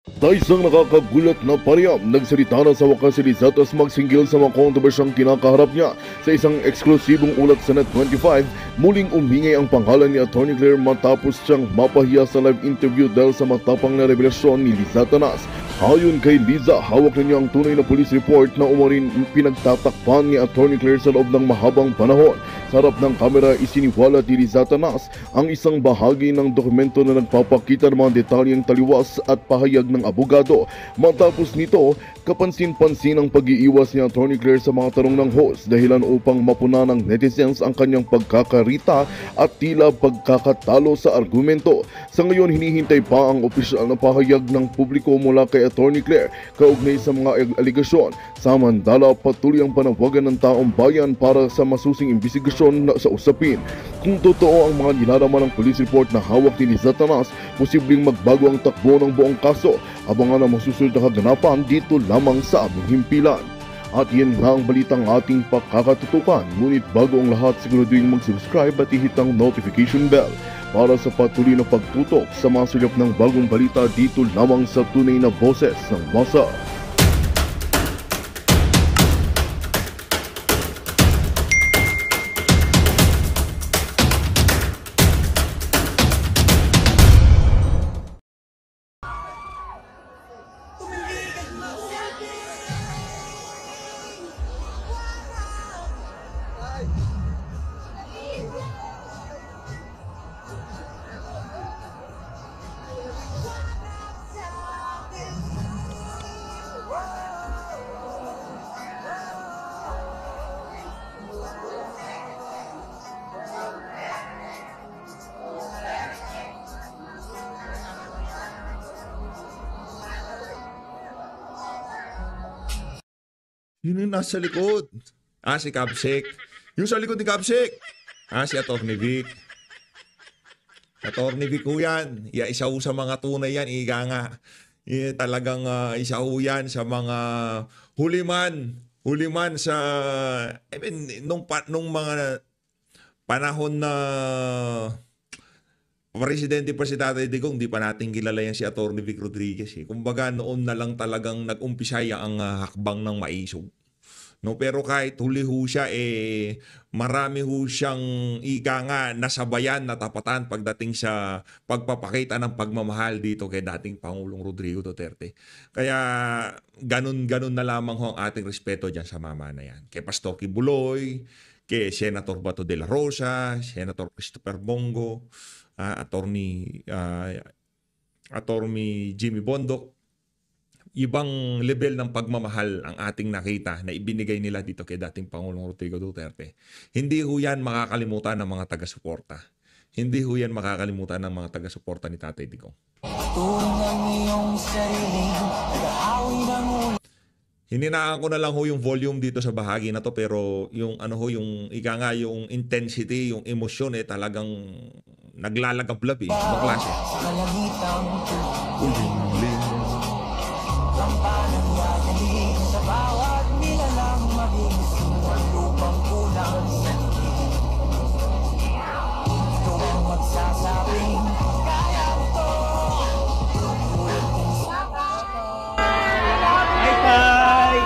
Sa isang nakakagulat na pariyam, nagsalita na sa wakas si Lizatas magsinggil sa mga kontrobersyang kinakaharap niya. Sa isang eksklusibong ulat sa Net25, muling umingay ang pangalan ni Atty. Claire matapos siyang mapahiya sa live interview dahil sa matapang na revelasyon ni Liza Tanas. Ayon kay Liza, hawak na niya ang tunay na police report na umarin pinagtatakpan ni Atty. Claire sa loob ng mahabang panahon. Sa harap ng kamera, isiniwalat ni Liza Tanas ang isang bahagi ng dokumento na nagpapakita ng mga detalyeng taliwas at pahayag ng abogado. Matapos nito, kapansin-pansin ang pag-iiwas ni Atty. Claire sa mga tanong ng host dahilan upang mapuna ng netizens ang kanyang pagkakarita at tila pagkakatalo sa argumento. Sa ngayon, hinihintay pa ang opisyal na pahayag ng publiko mula kay Atty. Claire kaugnay sa mga aligasyon. Samantala, patuloy ang panawagan ng taong bayan para sa masusing imbestigasyon sa usapin. Kung totoo ang mga nilalaman ng police report na hawak ni Liza Tanas, posibleng magbago ang takbo ng buong kaso. Abangan ang masusunod na kaganapan dito lamang sa aming himpilan. At yan nga ang balitang ating pakakatutukan. Ngunit bago ang lahat, siguraduhin mag-subscribe at ihit ang notification bell para sa patuloy na pagtutok sa mga sulap ng bagong balita dito lamang sa tunay na boses ng masa. Yun yung nasa likod. Si Kapsek. Yung sa likod ni Kapsek. Si Atty. Vic. Atty. Vic ho yan. Isa ho sa mga tunay yan. Iga nga. Talagang isa ho yan sa mga huliman. Huliman sa... nung mga panahon na... Presidente pa si Tatay Digong, di pa natin kilala yan si Atty. Vic Rodriguez. Kumbaga noon na lang talagang nag-umpisaya ang hakbang ng maisog. No, pero kahit huli ho siya, marami ho siyang ika nga nasabayan, natapatan pagdating sa pagpapakita ng pagmamahal dito kay dating Pangulong Rodrigo Duterte. Kaya ganun na lamang ho ang ating respeto dyan sa mama na yan. Kay Pastor Kibuloy, kay Senator Bato de la Rosa, Senator Christopher Bongo, Attorney Jimmy Bondoc. Ibang level ng pagmamahal ang ating nakita na ibinigay nila dito kay dating Pangulong Rodrigo Duterte. Hindi ho yan makakalimutan ng mga taga-suporta. Hindi ho yan makakalimutan ng mga taga-suporta ni Tatay Digong. Hininaan ko na lang ho yung volume dito sa bahagi na to, pero yung yung ika nga yung intensity, yung emosyon talagang naglalagablab Ibang klase. Sa bawat nilalang maging lupang kulang. Ito ang magsasabing kaya ito. Hi, Tay!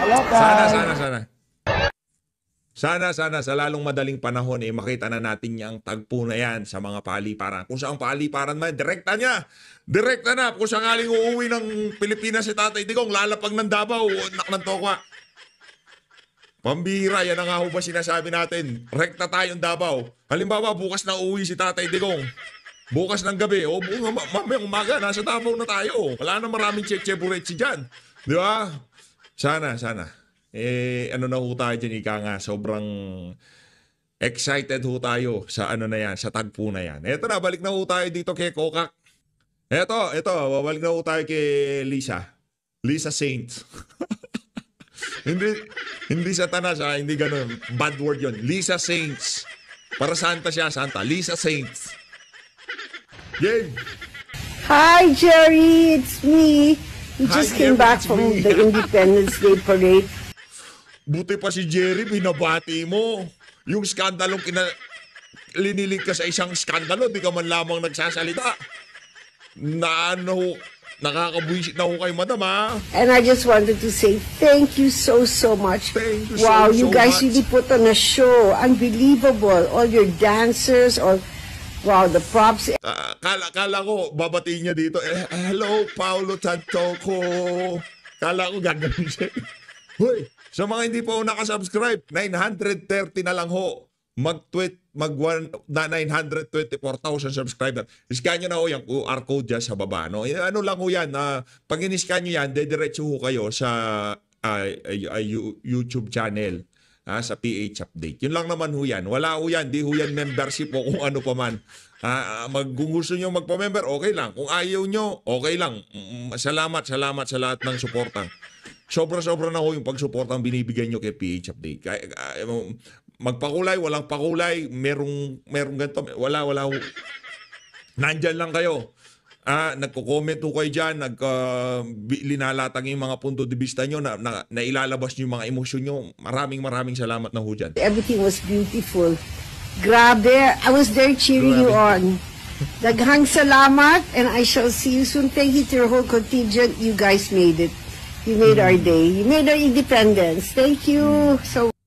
Hello, Tay! Sana sa lalong madaling panahon makita na natin yung tagpo na yan sa mga paliparan. Kung saan paliparan man, direkta niya. Direkta na. Kung sakaling uuwi ng Pilipinas si Tatay Digong, lalapag ng Davao, nak ng tokwa. Pambihira, yan ang nga ho ba sinasabi natin. Rekta tayong Davao. Halimbawa, bukas na uuwi si Tatay Digong. Bukas ng gabi, mamayang umaga, nasa Davao na tayo. Wala na maraming cheche-buretsi dyan. Di ba? Sana. Na ho tayo dyan, ika nga, sobrang excited ho tayo sa na yan, sa tagpo na yan. Eto na, balik na ho tayo dito kay Kokak. Eto, balik na ho tayo kay Lisa. Lisa Saint. hindi Satanas, hindi ganun. Bad word yon. Lisa Saints. Para santa siya, santa. Lisa Saints. Game! Hi, Jerry, it's me. We just Hi, came Jerry, back it's from me. the Independence Day parade. Buti pa si Jerry, binabati mo. Yung skandalong linilig ka sa isang skandalo, di ka man lamang nagsasalita. Na Nakakabwisit na ho kayo, madam, ha? And I just wanted to say thank you so much. Thank you wow, so you guys much. really put on a show. Unbelievable. All your dancers, wow, the props. Kala ko, babatiin niya dito, hello, Paolo Tantoco. Kala ko gagawin siya. Hoy, sa mga hindi pa ho nakasubscribe, 930 na lang ho. Mag-tweet, na 924,000 subscriber. Iscan nyo na ho yung QR code dyan sa baba. No? Ano lang ho yan, pag in-scan nyo yan, dediretso ho kayo sa YouTube channel. Sa PH Update. Yun lang naman ho yan. Wala ho yan. Di ho yan membership o kung ano pa man. Kung gusto nyo magpa-member, okay lang. Kung ayaw nyo, okay lang. Salamat sa lahat ng suportang. Sobra-sobra na ho yung pagsuportang binibigyan nyo kay PH Update. Magpakulay, walang pakulay, merong ganito. Wala ho. Nandyan lang kayo. Nagko-comment ho kayo dyan, linalatag yung mga punto de vista nyo, na ilalabas nyo yung mga emosyon nyo. Maraming salamat na ho dyan. Everything was beautiful. Grabe. I was there cheering you on. Daghang salamat, and I shall see you soon. Thank you to your whole contingent. You guys made it. You made our day. You made our independence. Thank you.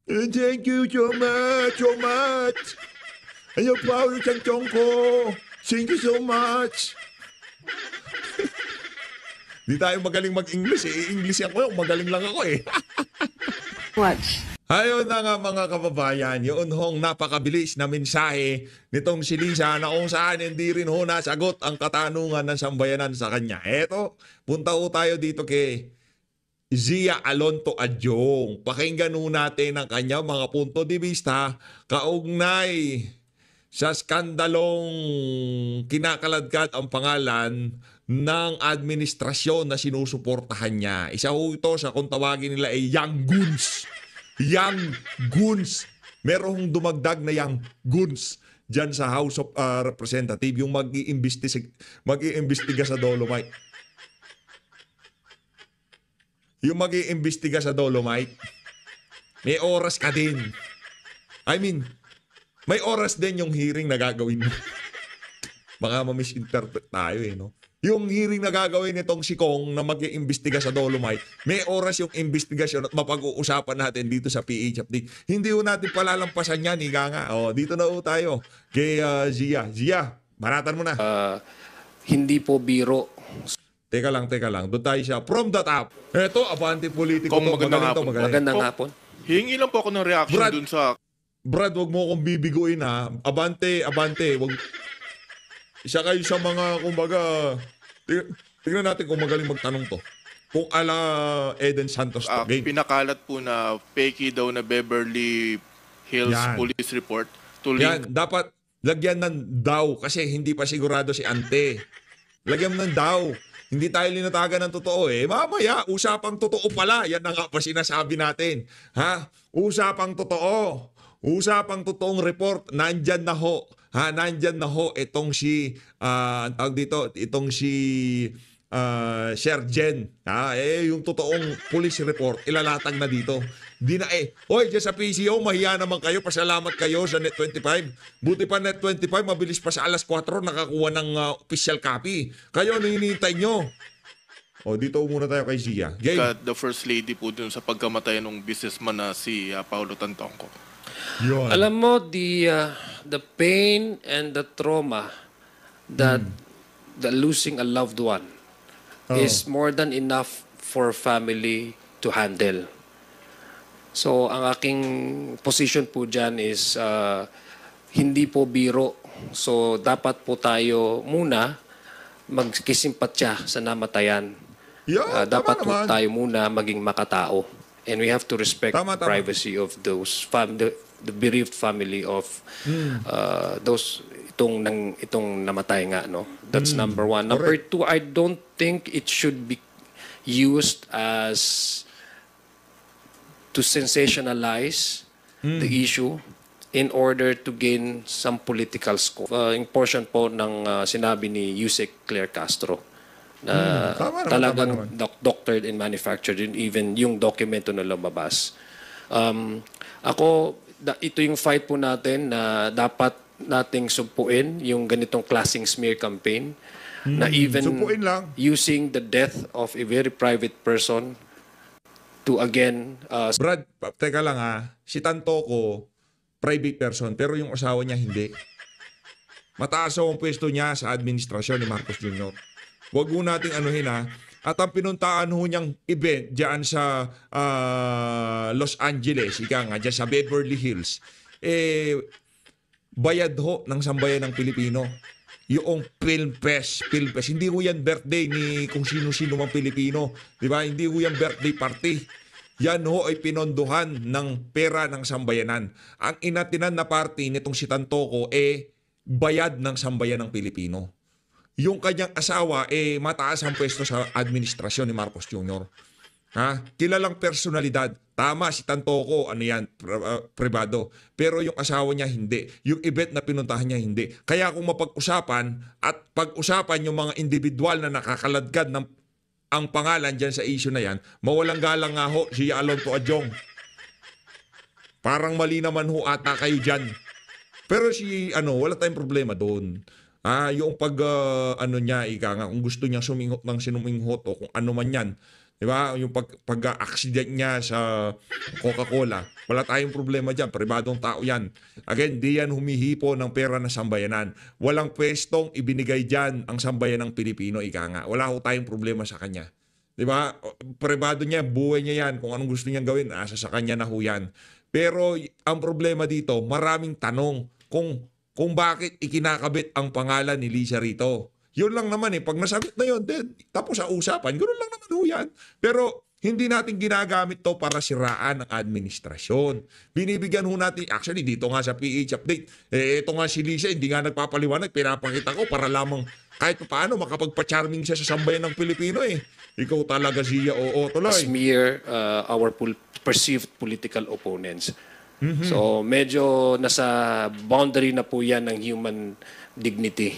Thank you so much. Ayaw Paolo Tantoco. Thank you so much. Di tayo magaling mag-English eh. English ako, magaling lang ako eh. Much. Ayun na nga mga kababayan, yun hong napakabilis na mensahe nitong si Lisa na kung saan hindi rin ho nasagot ang katanungan ng sambayanan sa kanya. Eto, punta ho tayo dito kay Zia Alonto Adjong. Pakinggan ho natin ang kanya mga punto de vista kaugnay sa skandalong kinakaladkad ang pangalan ng administrasyon na sinusuportahan niya. Isa ho ito sa kung tawagin nila ay Young Goons. Young Goons. Merong dumagdag na Young Goons dyan sa House of Representatives, yung mag-iimbestiga sa Dolomite. Yung mag-iimbestiga sa Dolomite, may oras ka din. May oras din yung hearing na gagawin mo. Baka ma-misinterpret tayo no? Yung hearing na gagawin nitong si Kong na mag-iimbestiga sa Dolomite, may oras yung investigasyon at mapag-uusapan natin dito sa PH Update. Hindi ho natin palalampasan yan, higa nga. Dito na ho tayo kay Zia. Zia, maratan mo na. Hindi po biro. Teka lang. Doon tayo siya. From the top. Ito, abante politiko Kung to. magandang hapon. Magandang hapon. Hingi lang po ako ng reaction Brad. dun sa... Brad, wag mo akong bibiguin ha. Abante. Wag... Isa kayo sa mga, kumbaga... Tingnan natin kung magaling magtanong to. Kung ala Eden Santos to. Game. pinakalat po na fakey daw na Beverly Hills Yan. police report to Yan, link. dapat lagyan ng daw kasi hindi pa sigurado si Ante. Lagyan mo ng daw. Hindi tayo linatagan ng totoo eh. Mamaya, usapang totoo pala. Yan na nga pa sinasabi natin. Ha? Usapang totoo. Usapang totoong report. Nandyan na ho. Nandyan na ho itong si, ang tawag dito, itong si Sergeant. Yung totoong police report, ilalatag na dito. Di na Hoy, dyan sa PCO, mahiya naman kayo. Pasalamat kayo sa Net25. Buti pa Net25, mabilis pa sa alas 4, nakakuha ng official copy. Kayo, ano hinihintay nyo? Dito muna tayo kay Zia. Game. The first lady po dun sa pagkamatay ng businessman na si Paolo Tantoco. Yun. Alam mo, the pain and the trauma that the losing a loved one is more than enough for family to handle. So, ang aking position po dyan is hindi po biro. So, dapat po tayo muna magkisimpatya sa namatayan. Dapat po tayo muna maging makatao. And we have to respect Tama. privacy of those the bereaved family of those itong namatay nga, no. That's number one. Number two, I don't think it should be used as to sensationalize the issue in order to gain some political score. Yung portion po ng sinabi ni Yusek Claire Castro na talagang doctored and manufactured, even yung dokumento na lumabas. Ito yung fight po natin na dapat nating sumpuin yung ganitong klaseng smear campaign. na even Supuin lang. using the death of a very private person to again Brad, teka lang si Tantoko, private person, pero yung asawa niya hindi. Mataas ang pwesto niya sa administrasyon ni Marcos Jr. Huwag mo nating anuhin At ang pinuntaan ho niyang event diyan sa Los Angeles, ika nga, diyan sa Beverly Hills, bayad ho ng sambayan ng Pilipino. Yung Film Fest. Hindi ho yan birthday ni kung sino-sino mang Pilipino. Di ba? Hindi ho yan birthday party. Yan ho ay pinondohan ng pera ng sambayanan. Ang inatinan na party nitong si Tantoko bayad ng sambayan ng Pilipino. Yung kanyang asawa mataas ang pwesto sa administrasyon ni Marcos Jr. Kilalang personalidad. Tama, si Tantoko, pribado. Pero yung asawa niya hindi. Yung event na pinuntahan niya hindi. Kaya kung mapag-usapan at pag-usapan yung mga individual na nakakaladkad ng ang pangalan dyan sa issue na yan, mawalang galang nga ho si Alonto Adjong. Parang mali naman ho ata kayo dyan. Pero wala tayong problema doon. Yung niya, ika nga, kung gusto niya suminghot ng sinuminghot o kung ano man yan, di ba? Yung pag-accident niya sa Coca-Cola, wala tayong problema dyan. Pribadong tao yan. Again, di yan humihipo ng pera ng sambayanan. Walang pwestong ibinigay dyan ang sambayan ng Pilipino, ika nga. Wala ho tayong problema sa kanya. Di ba? Pribado niya, buhay niya yan. Kung anong gusto niyang gawin, asa sa kanya na ho yan. Pero ang problema dito, maraming tanong kung bakit ikinakabit ang pangalan ni Lisa rito. Yun lang naman pag nasagot na yun, then tapos sa usapan, ganoon lang naman ho yan. Pero hindi natin ginagamit to para siraan ang administrasyon. Binibigyan ho natin, actually dito nga sa PH Update, ito nga si Lisa, hindi nga nagpapaliwanag, pinapakita ko para lamang kahit paano makapagpa-charming siya sa sambayan ng Pilipino Ikaw talaga siya, tuloy. smear our perceived political opponents. So medyo nasa boundary na po yan ng human dignity.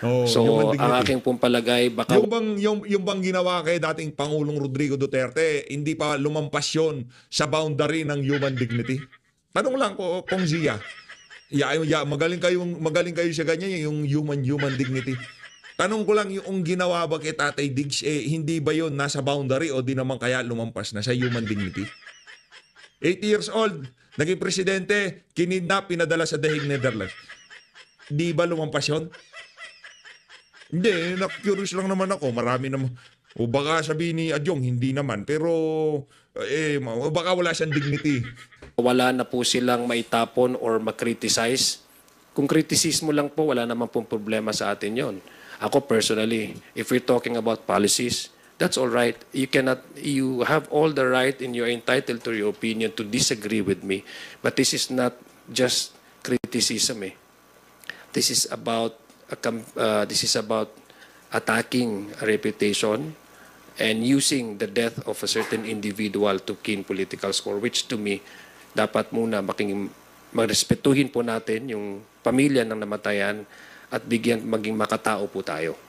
So human dignity. ang aking pong palagay baka Yung bang ginawa kay dating Pangulong Rodrigo Duterte, hindi pa lumampas yun sa boundary ng human dignity? Tanong lang ko kung Zia. Magaling kayo sa ganyan yung human dignity. Tanong ko lang yung ginawa ba kay Tatay Diggs, hindi ba yun nasa boundary o di naman kaya lumampas na sa human dignity? 80 years old, naging presidente, kinidnap, pinadala sa dahig Netherlands. Di ba lumampas yun? Hindi, curious lang naman ako. Marami naman. O baka sabihin ni Adjong, hindi naman. Pero, baka wala siyang dignity. wala na po silang maitapon or makriticize. Kung kritisismo lang po, wala naman pong problema sa atin yon. Ako personally, if we're talking about policies, that's all right. You have all the right and you're entitled to your opinion to disagree with me. But this is not just criticism. This is about attacking a reputation and using the death of a certain individual to gain political score, which to me, dapat muna magrespetuhin po natin yung pamilya ng namatayan at maging makatao po tayo.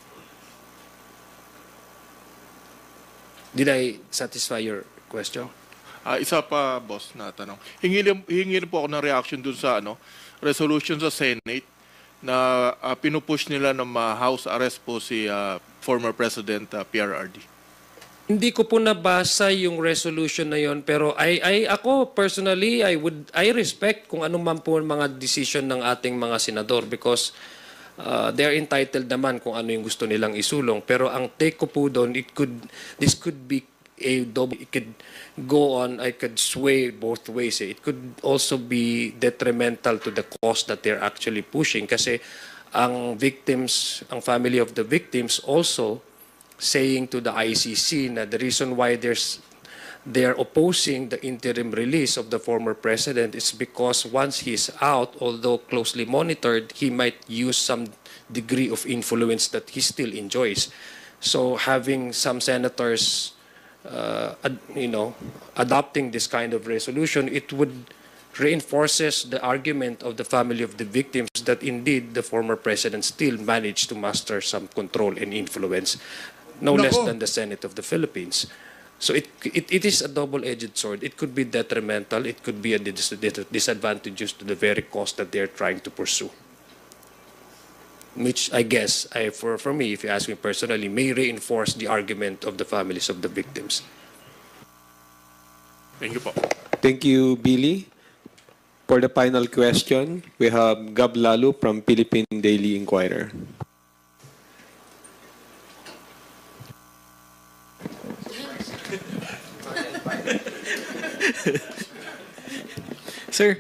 Did I satisfy your question? Isa pa, boss, na tanong. Hingi po ako ng reaction dun sa resolution sa Senate na pinupush nila ng house arrest po si former President PRRD. Hindi ko po nabasa yung resolution na yon, pero ako personally I respect kung ano man po mga decision ng ating mga senador because they're entitled naman kung ano yung gusto nilang isulong, pero ang take ko po doon, this could be a double, it could go on, I could sway both ways. It could also be detrimental to the cause that they're actually pushing kasi ang family of the victims also saying to the ICC na the reason why they're opposing the interim release of the former president is because once he's out, although closely monitored, he might use some degree of influence that he still enjoys. So having some senators adopting this kind of resolution, it would reinforces the argument of the family of the victims that indeed the former president still managed to master some control and influence, no less than the Senate of the Philippines. So it is a double-edged sword. It could be detrimental. It could be a disadvantageous to the very cause that they're trying to pursue. which I guess, for me, if you ask me personally, may reinforce the argument of the families of the victims. Thank you po. Thank you, Billy. For the final question, we have Gab Lalu from Philippine Daily Inquirer. Sir,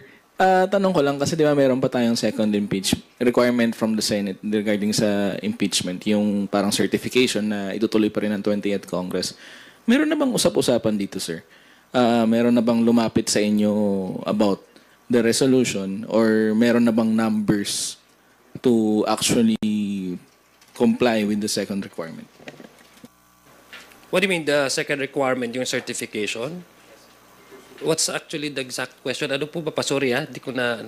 tanong ko lang kasi di ba meron pa tayong second requirement from the Senate regarding sa impeachment, yung parang certification na itutuloy pa rin ng 20th Congress. Meron na bang usap-usapan dito, sir? Meron na bang lumapit sa inyo about the resolution or meron na bang numbers to actually comply with the second requirement? What do you mean, the second requirement, yung certification? What's actually the exact question? Ano po ba pa? Sorry di ko na...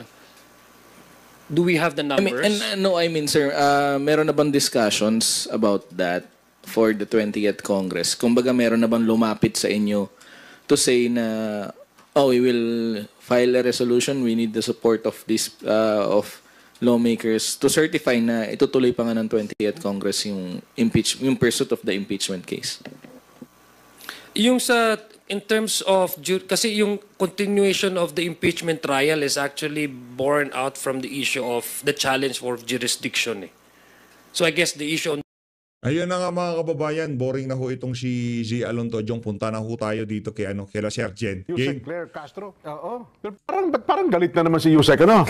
Do we have the numbers? I mean, sir, meron na bang discussions about that for the 20th Congress? Kumbaga, meron na bang lumapit sa inyo to say na, oh, we will file a resolution, we need the support of this, of lawmakers to certify na itutuloy pa nga ng 20th Congress yung pursuit of the impeachment case? Yung in terms of, kasi yung continuation of the impeachment trial is actually born out from the issue of the challenge for jurisdiction. So I guess the issue on... Ayun na nga mga kababayan, boring na ho itong si G. Alontodiong. Punta na ho tayo dito kay kila Sir Jen. Yusek Claire Castro. Oo. Pero parang galit na naman si Yusek, ano?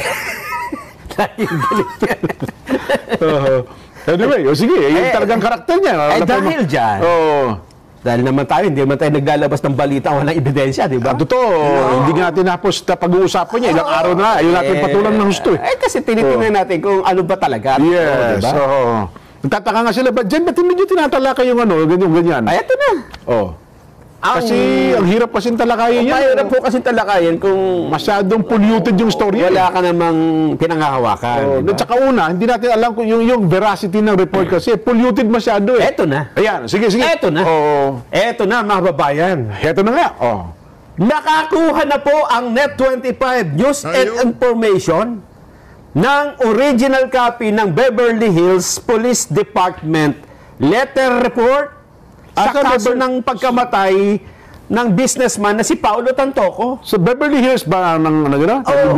Anyway, sige, yung talagang karakter niya. Dahil dyan. Dahil naman tayo, hindi naman tayo naglalabas ng balita, walang ebidensya, di ba? Totoo. Hindi nga natin napos pag-uusapan niya. Ilang araw na. Ayun natin patulang ng husto. Kasi tinitingnan natin kung ano ba talaga. Yes. Diba? Nagtataka nga sila, Jen, ba't hindi nyo tinatalakay yung ganyan? Ay, ito na. Kasi ang hirap kasi talakayin yan. Mahirap po kasi talakayin kung masyadong polluted yung story. Wala ka namang pinangahawakan. At saka una, hindi natin alam kung yung veracity ng report kasi polluted masyado eh. Eto na. Ayan, sige. Eto na. Eto na, mga babayan. Eto na nga. Nakakuha na po ang Net25 News and Information ng original copy ng Beverly Hills Police Department letter report sa kaso ng pagkamatay ng businessman na si Paulo Tantoco. Sa Beverly Hills ba ng Oo.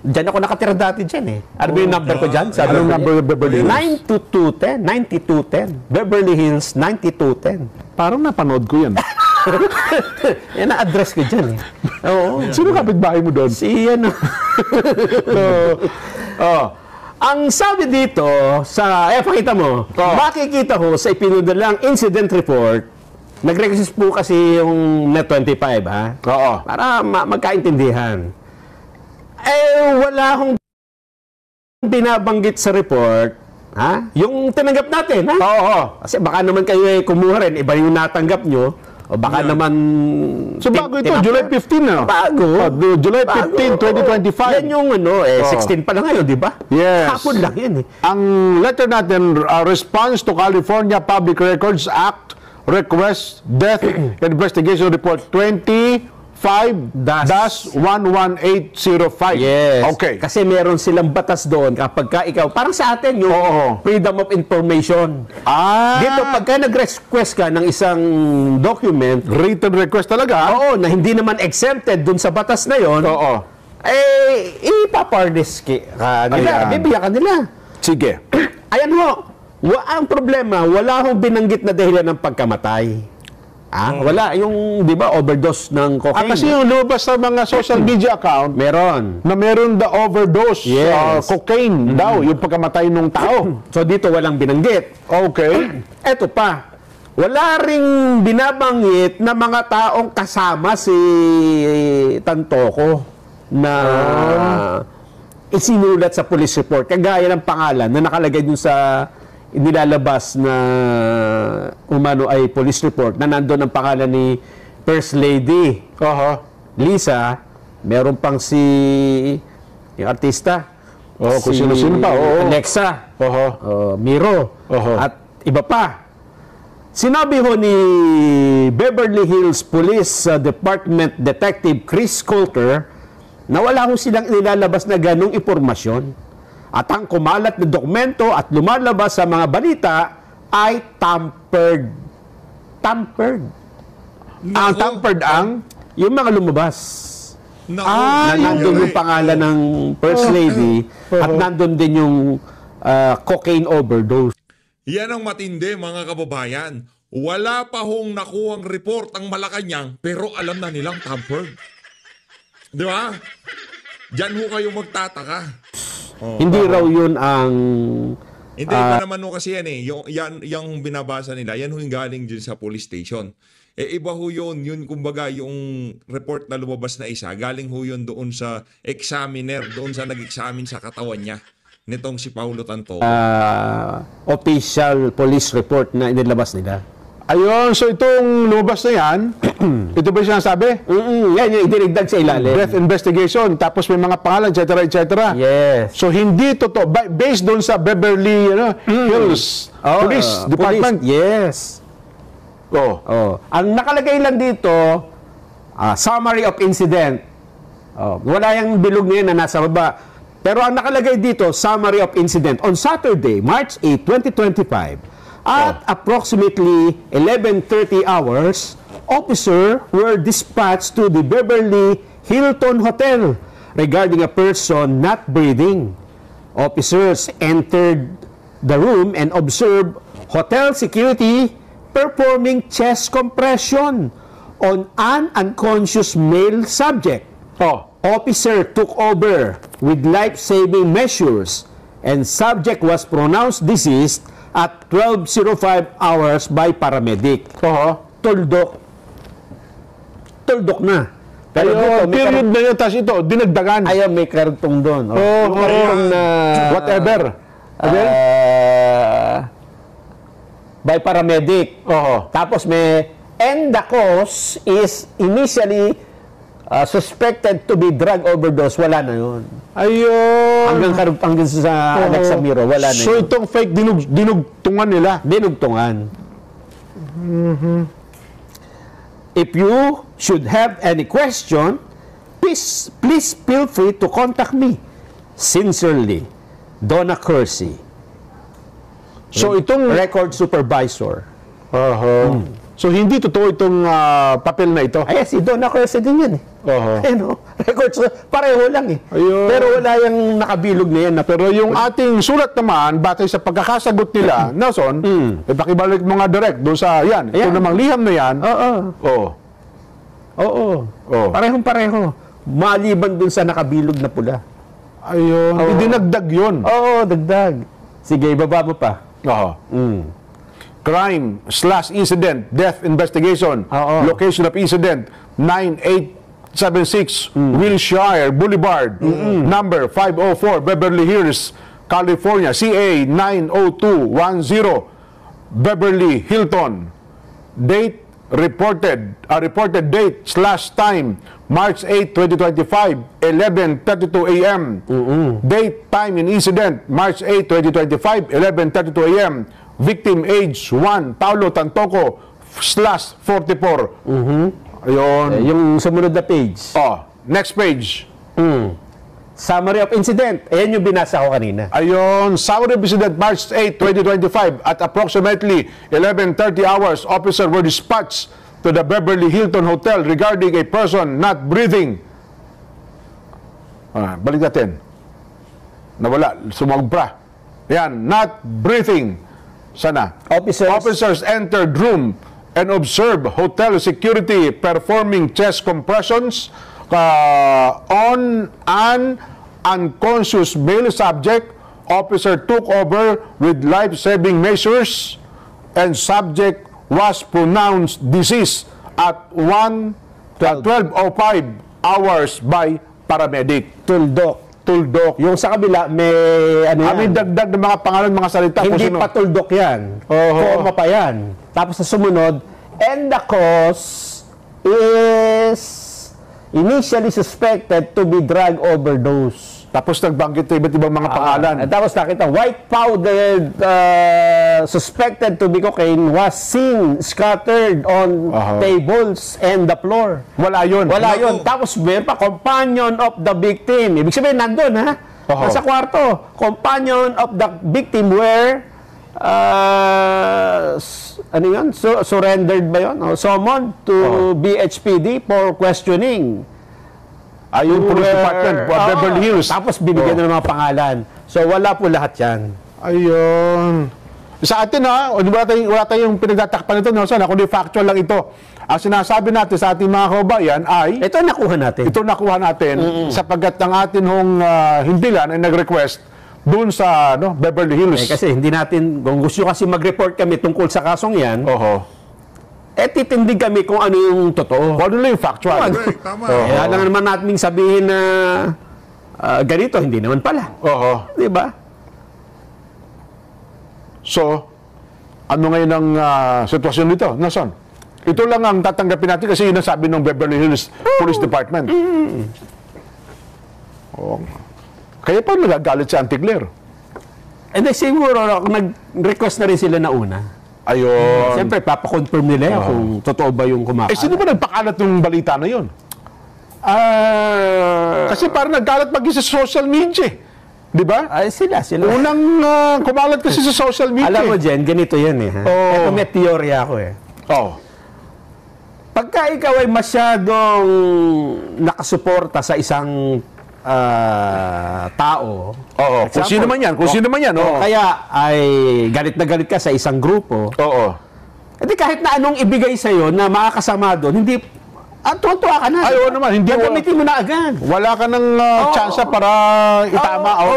Diyan ako nakatira dati dyan eh. Ano ba yung number ko dyan? Anong number ng Beverly Hills? 9210. Beverly Hills 9210. Parang napanood ko yan. Yan ang address ko dyan eh. Oo. Sino kapitbahay mo doon? Si Ang sabi dito pakita mo, makikita ho sa ipinadalang incident report, nag-request po kasi yung Net25, ha? Oo. Para magkaintindihan. Wala akong binabanggit sa report, ha? Yung tinanggap natin, ha? Oo. Kasi baka naman kayo kumuha rin, iba yung natanggap nyo. O baka naman... So bago ito, July 15 na. Bago. July 15, 2025. Yan yung 16 pa lang ngayon, di ba? Yes. Hapon lang yan eh. Ang letter natin, response to California Public Records Act Request Death Investigation Report 25-11805. Yes. Okay. Kasi meron silang batas doon kapag ka ikaw, parang sa atin yung freedom of information. Dito, pagka nag-request ka ng isang document, written request talaga? na hindi naman exempted doon sa batas na yon, ipapardisk ka nila, bibigyan ka nila. Sige. Ayan ho, ang problema, wala akong binanggit na dahilan ng pagkamatay. Wala. Yung, di ba, overdose ng cocaine. Kasi yung lumabas sa mga social media account, meron the overdose, cocaine daw, yung pagkamatay ng tao. So dito walang binanggit. Okay. Eto pa, wala ring binabanggit na mga taong kasama si Tantoco na isinulat sa police report. Kagaya ng pangalan na nakalagay dun sa nilalabas na umano ay police report na nandoon ang pangalan ni First Lady Lisa, meron pang yung artista kung sino-sino pa Alexa, Miro at iba pa. Sinabi ho ni Beverly Hills Police Department Detective Chris Coulter na wala ho silang nilalabas na ganong impormasyon. at ang kumalat na dokumento at lumalabas sa mga balita ay tampered. Tampered. Ang tampered yung mga lumabas. Na nandun yung pangalan ng First Lady at nandun din yung cocaine overdose. Yan ang matindi, mga kababayan. Wala pa hong nakuhang report ang Malacanang pero alam na nilang tampered. Di ba? Diyan ho kayo magtataka. Hindi raw yun ang... Hindi pa naman ho kasi yan eh. Yung binabasa nila, yan ho yung galing dyan sa police station. Iba ho yun. Yun kumbaga yung report na lumabas na isa, galing ho yun doon sa examiner, doon sa nag-examine sa katawan niya. Nitong si Paulo Tantoco. Official police report na inilabas nila. Ayun, so itong lumabas na yan, ito ba yung sinasabi? Yan yung idinigdag sa ilalim. Death investigation, tapos may mga pangalan, etc. etc. Yes. So hindi totoo, based doon sa Beverly Hills Police Department. Yes. Ang nakalagay lang dito, summary of incident. Wala yung bilog na yun na nasa baba. Pero ang nakalagay dito, summary of incident. On Saturday, March 8, 2025, at approximately 11:30 hours, officers were dispatched to the Beverly Hilton Hotel regarding a person not breathing. Officers entered the room and observed hotel security performing chest compression on an unconscious male subject. Officer took over with life-saving measures and subject was pronounced deceased at 12:05 hours by paramedic. Tuldok. Tuldok na. Pero period na yun, tapos ito, dinagdagan. Ayun, may kartong doon. Kartong na... Whatever. By paramedic. Tapos may... And the cause is initially suspected to be drug overdose. Wala na yun. Ayun. Hanggang sa Alexamiro, wala na so yun. itong fake, dinugtungan nila. Dinugtungan. If you should have any question, please feel free to contact me. Sincerely, Donna Kersey. So itong... Record supervisor. So hindi totoo itong papel na ito? Ay, si Donna Kersey din yan eh. Records, pareho lang eh. Ayun. Pero wala yung nakabilog na yan. Pero yung ating sulat naman, batay sa pagkakasagot nila, Nelson, pakibalik mo nga direct doon sa yan. Ito namang liham na yan. Parehong-pareho. Maliban doon sa nakabilog na pula. Ayun. Idinagdag yun. Dagdag. Sige, ibaba mo pa. Crime/incident, death investigation, location of incident, 9876 Wilshire Boulevard, number 504, Beverly Hills, California, CA 90210, Beverly Hilton. Date reported date/time, March 8, 2025, 11:32 a.m. Date, time, and incident, March 8, 2025, 11:32 a.m. Victim age 1, Paulo Tantoco /44. Ayun. Yung sumunod na page. Next page. Summary of incident. Ayan yung binasa ko kanina. Ayun. Summary of incident, March 8, 2025. At approximately 11:30 hours, officers were dispatched to the Beverly Hilton Hotel regarding a person not breathing. Balik natin. Nawala. Sumagpra. Yan. Not breathing. Sana. Officers entered room and observed hotel security performing chest compressions on an unconscious male subject. Officer took over with life-saving measures and subject was pronounced deceased at 12:05 hours by paramedic. Tuldok. Yung sa kabila, may may dagdag ng mga pangalan, mga salita. Hindi pa tuldok yan. Koma pa yan. Tapos sa sumunod, and the cause is initially suspected to be drug overdose. Tapos nagbanggit iba't ibang mga pangalan. Tapos nakita, white powder suspected to be cocaine was seen scattered on tables and the floor. Wala yun. Tapos meron pa, companion of the victim. Ibig sabihin, nandun ha? Oho. Nasa kwarto. Companion of the victim were ano yun? Surrendered ba yun? O, summoned to BHPD for questioning. Ayun, Police Department, Beverly Hills. Tapos binigyan ng mga pangalan. So wala po lahat yan. Ayun. Sa atin wala tayong pinagtatakpan nito, Nelson, kundi factual lang ito. Ang sinasabi natin sa ating mga kababayan ay Ito nakuha natin. Sapagkat ang atin hong hindilan ay nag-request doon sa Beverly Hills. Kasi hindi natin, kung gusto kasi mag-report kami tungkol sa kasong yan, titindig kami kung ano yung totoo. Kung ano lang yung factual. Correct, tama. Kaya lang naman natin sabihin na ganito, hindi naman pala. Di ba? So, ano ngayon ang sitwasyon nito, Nelson? Ito lang ang tatanggapin natin kasi yun ang sabi ng Beverly Hills Police Department. Kaya pa nagagalit si Auntie Claire. And then siguro, nag-request na rin sila na una. Ayun. Siyempre, papakonfirm nila yan kung totoo ba yung kumakalat. Sino ba nagpakalat ng balita na yun? Kasi parang nagkalat maging sa social media. Di ba? Sila. Unang kumalat kasi sa social media. Alam mo, Jen, ganito yan eh. Ito may teorya ako eh. Pagka ikaw ay masyadong nakasuporta sa isang tao. Kung sino man yan. Kaya ay galit na galit ka sa isang grupo. Hindi kahit na anong ibigay sa'yo na makakasama doon, hindi, tuwa ka na. Oo naman. Hindi gagamitin mo na agad. Wala ka ng tsansa para itama o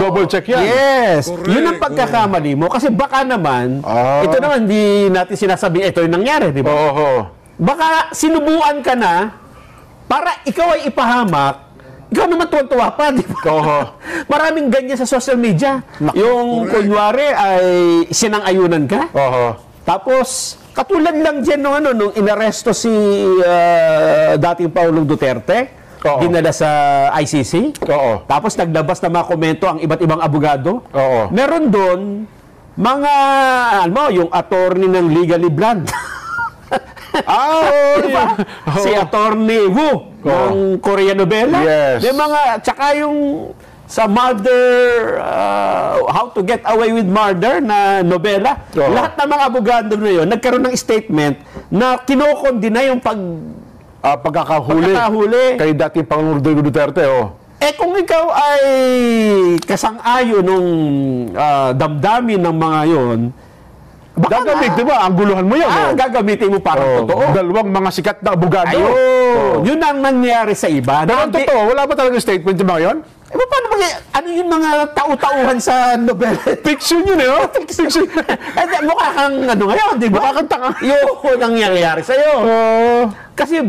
double check yan. Yes. Correct. Yun ang pagkakamali mo. Kasi baka naman, ito naman, hindi natin sinasabi, ito yung nangyari, di ba? Baka sinubuan ka na para ikaw ay ipahamak, ikaw naman tuwan-tuwa pa, di ba? Maraming ganyan sa social media. Yung kunwari ay sinang-ayunan ka. Tapos, katulad lang dyan nung inaresto si dating Pangulong Duterte, dinala sa ICC. Tapos naglabas na mga komento ang iba't ibang abogado. Meron doon mga, yung attorney ng Legally Blonde. Diba? Si Attorney Wu ng Korean novela. Yes. May mga, tsaka yung sa Murder, How to Get Away with Murder na novela. Lahat ng mga abogado na yun, nagkaroon ng statement na kinokondina yung pagkakahuli kay dating Pangulong Duterte. Kung ikaw ay kasang-ayo nung damdamin ng mga yon, gagamitin mo, ang guluhan mo yun. Gagamitin mo parang totoo. Dalawang mga sikat na abogado. Yun ang nangyari sa iba. Pero totoo, wala ba talagang statement yung mga yun? Paano ano yung mga tau-tauhan sa novela? Fiction yun Fiction. Mukha kang ngayon, di ba? Mukha kang tanga. Yun ang nangyayari sa'yo. Kasi,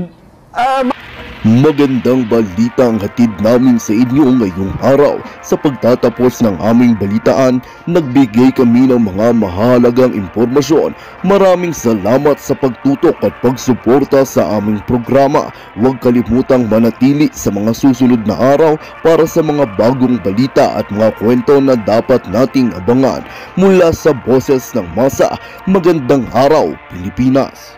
Magandang balita ang hatid namin sa inyo ngayong araw. Sa pagtatapos ng aming balitaan, nagbigay kami ng mga mahalagang impormasyon. Maraming salamat sa pagtutok at pagsuporta sa aming programa. Huwag kalimutang manatili sa mga susunod na araw para sa mga bagong balita at mga kwento na dapat nating abangan. Mula sa Boses ng Masa, magandang araw, Pilipinas!